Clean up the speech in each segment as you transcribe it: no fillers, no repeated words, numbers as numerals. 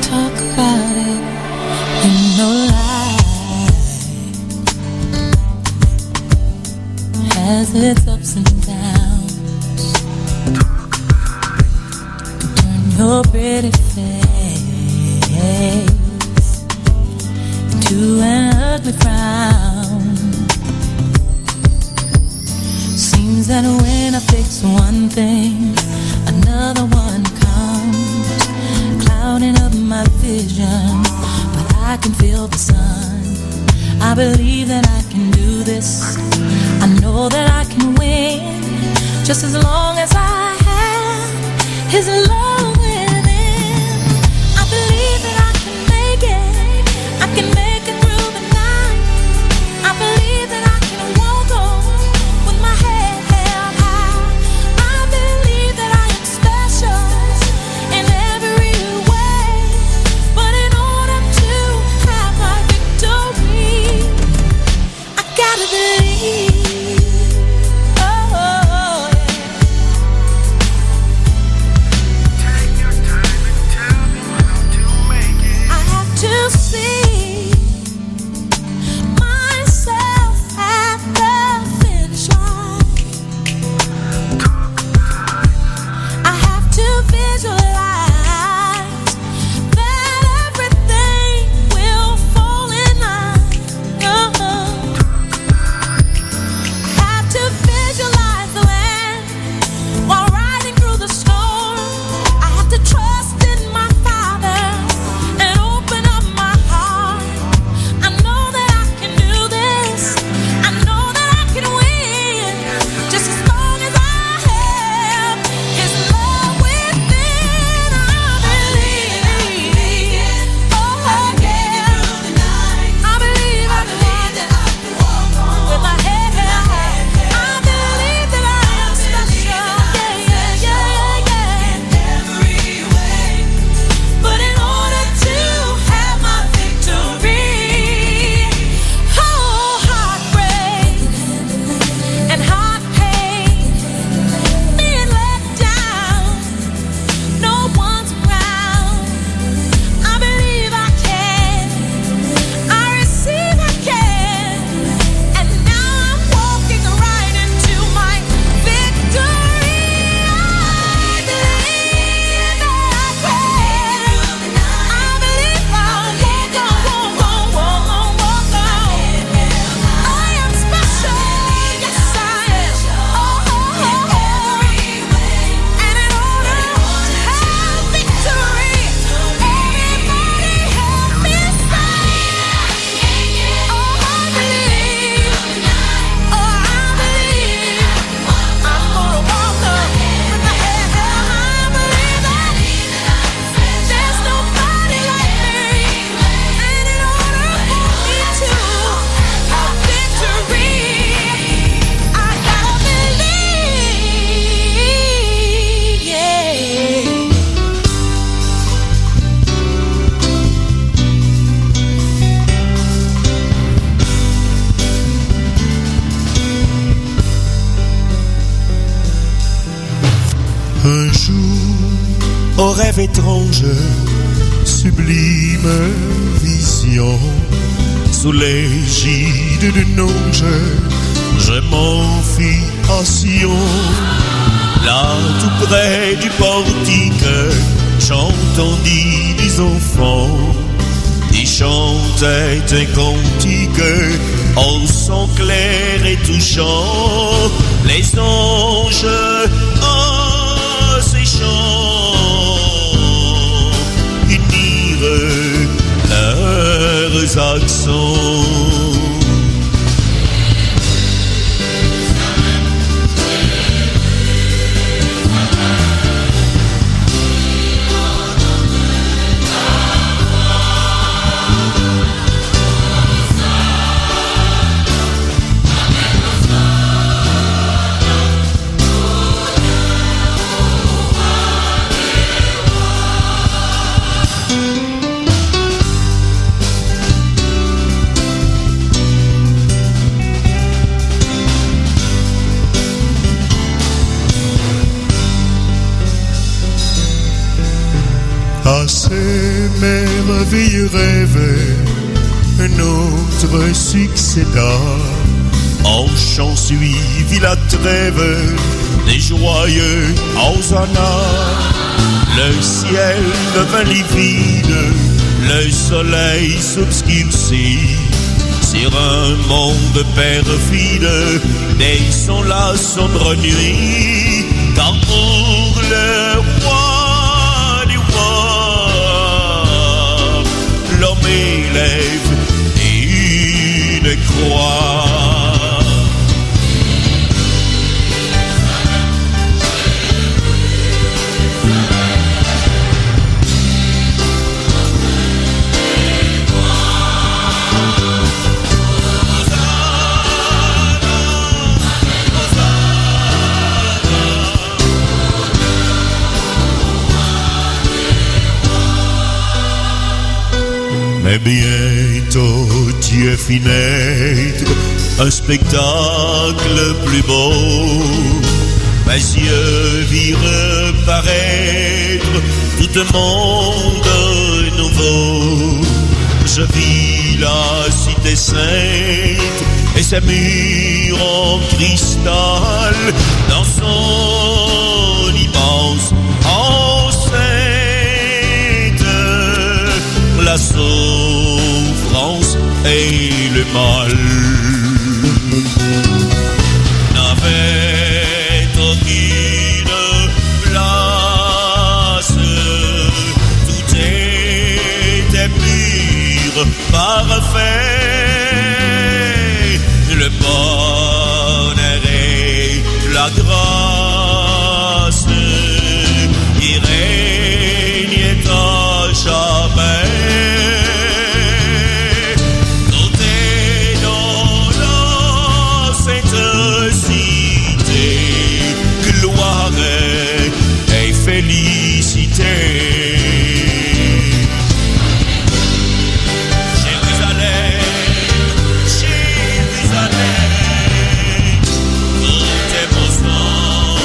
talk about it, and no lie has its ups and downs. Turn your pretty face into an ugly frown. Seems that when I fix one thing, another one comes, clouding up my vision, but I can feel the sun. I believe that I can do this. I know that I can win, just as long as I have His love within. I believe that I can make it. I can make it through the night. I believe that I can walk on with my head held high. I believe that I am special in every way, but in order to have my victory, I gotta believe. Oh, yeah. Take your time and tell me how to make it. I have to see myself at the finish line. I have to visualize that everything will fall in line. I have to visualize the land while riding through the storm. I have to trust in my Father and open up my heart. I know that I can do this. I know that I can win, just as long as I have His love within. I believe. Oh, yeah. I believe that I can walk on with my head held high. I believe that I am special. Yeah. in every way. But in order to have my victory, oh, heartbreak and heart pain, being let down, no one's around. I believe I can. I receive I can. And now I'm walking right into my victory. I believe that I can. I believe I'll walk on. I am special. Yes, I am. And in order to have victory, everybody help me say, oh, I believe. Oh, I believe. I'm gonna walk up with my head held high. I believe that there's nobody like me. And in order for me to have victory, I gotta believe. Yeah. Un jour, au rêve étrange, sublime vision, sous l'égide d'une ange, je m'enfuis à Sion. Là, tout près du portique, j'entendis des enfants qui chantaient un cantique au son clair et touchant. Les anges, oh, ces chants, unirent leurs accents. À ces merveilleux rêves, notre succéda. En chant suivi la trêve des joyeux hosanna. Le ciel devint livide, le soleil s'obscurcit. Sur un monde perfide, descend la sombre nuit. Car pour le roi du roi, l'homme élève une croix. Mais bientôt Dieu fit naître un spectacle plus beau. Mes yeux virent paraître tout un monde nouveau. Je vis la cité sainte et ses murs en cristal dans son immense enceinte. La souffrance et le mal n'avaient aucune place. Tout était pur, parfait. Le bonheur et la grâce qui régnaient à jamais. Félicité. Jérusalem, Jérusalem, tout est beau sang.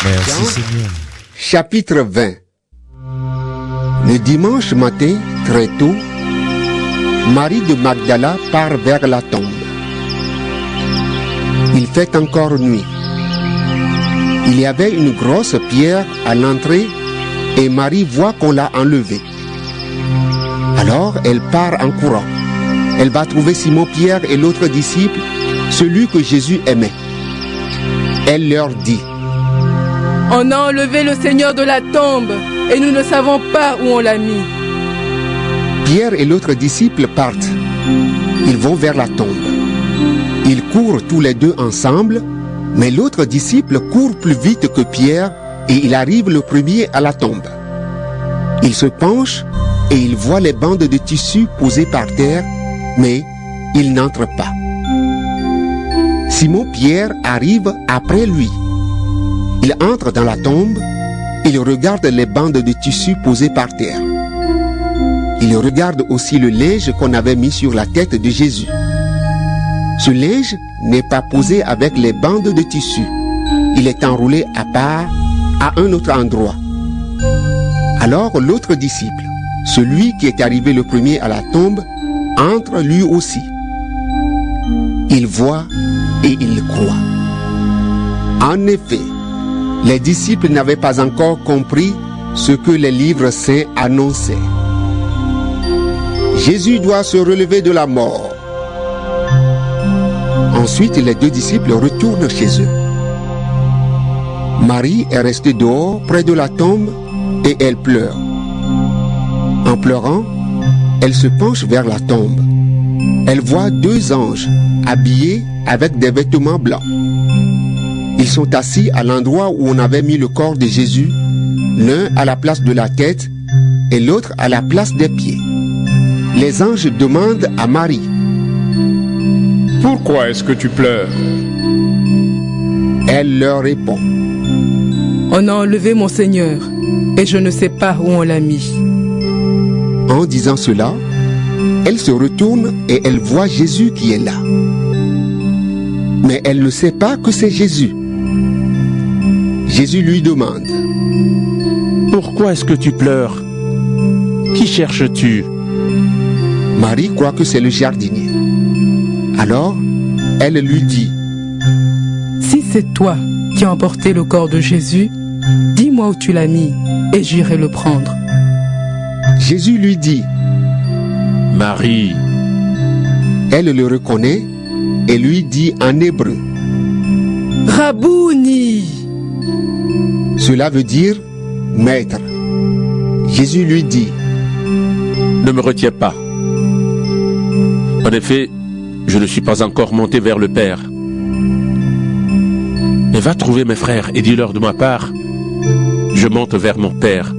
Merci Seigneur. Chapitre 20. Le dimanche matin, très tôt, Marie de Magdala part vers la tombe. Il fait encore nuit. Il y avait une grosse pierre à l'entrée et Marie voit qu'on l'a enlevée. Alors elle part en courant. Elle va trouver Simon-Pierre et l'autre disciple, celui que Jésus aimait. Elle leur dit: On a enlevé le Seigneur de la tombe et nous ne savons pas où on l'a mis. Pierre et l'autre disciple partent. Ils vont vers la tombe. Ils courent tous les deux ensemble, mais l'autre disciple court plus vite que Pierre et il arrive le premier à la tombe. Il se penche et il voit les bandes de tissu posées par terre, mais il n'entre pas. Simon-Pierre arrive après lui. Il entre dans la tombe, il regarde les bandes de tissu posées par terre. Il regarde aussi le linge qu'on avait mis sur la tête de Jésus. Ce linge n'est pas posé avec les bandes de tissu. Il est enroulé à part, à un autre endroit. Alors l'autre disciple, celui qui est arrivé le premier à la tombe, entre lui aussi. Il voit et il croit. En effet, les disciples n'avaient pas encore compris ce que les livres saints annonçaient. Jésus doit se relever de la mort. Ensuite, les deux disciples retournent chez eux. Marie est restée dehors près de la tombe et elle pleure. En pleurant, elle se penche vers la tombe. Elle voit 2 anges habillés avec des vêtements blancs. Ils sont assis à l'endroit où on avait mis le corps de Jésus, l'un à la place de la tête et l'autre à la place des pieds. Les anges demandent à Marie: Pourquoi est-ce que tu pleures? Elle leur répond: On a enlevé mon Seigneur, et je ne sais pas où on l'a mis. En disant cela, elle se retourne et elle voit Jésus qui est là. Mais elle ne sait pas que c'est Jésus. Jésus lui demande: Pourquoi est-ce que tu pleures? Qui cherches-tu? Marie croit que c'est le jardinier. Alors, elle lui dit: Si c'est toi qui as emporté le corps de Jésus, dis-moi où tu l'as mis, et j'irai le prendre. Jésus lui dit: Marie. Elle le reconnaît et lui dit en hébreu: Rabouni! Cela veut dire maître. Jésus lui dit: Ne me retiens pas. En effet, je ne suis pas encore monté vers le Père. Mais va trouver mes frères et dis-leur de ma part: Je monte vers mon Père.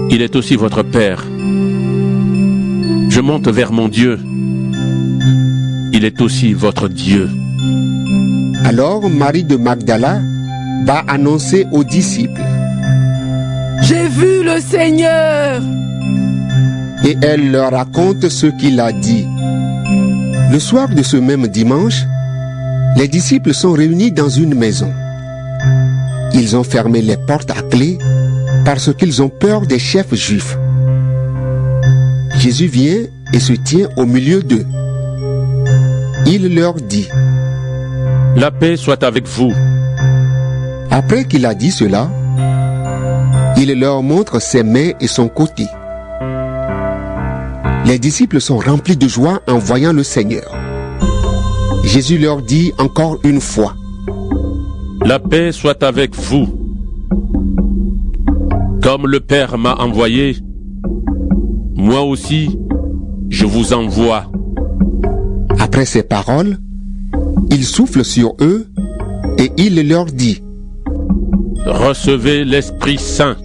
Il est aussi votre Père. Je monte vers mon Dieu. Il est aussi votre Dieu. Alors Marie de Magdala va annoncer aux disciples: J'ai vu le Seigneur! Et elle leur raconte ce qu'il a dit. Le soir de ce même dimanche, les disciples sont réunis dans une maison. Ils ont fermé les portes à clé parce qu'ils ont peur des chefs juifs. Jésus vient et se tient au milieu d'eux. Il leur dit: La paix soit avec vous. Après qu'il a dit cela, il leur montre ses mains et son côté. Les disciples sont remplis de joie en voyant le Seigneur. Jésus leur dit encore une fois: La paix soit avec vous. Comme le Père m'a envoyé, moi aussi, je vous envoie. Après ces paroles, il souffle sur eux et il leur dit: Recevez l'Esprit Saint.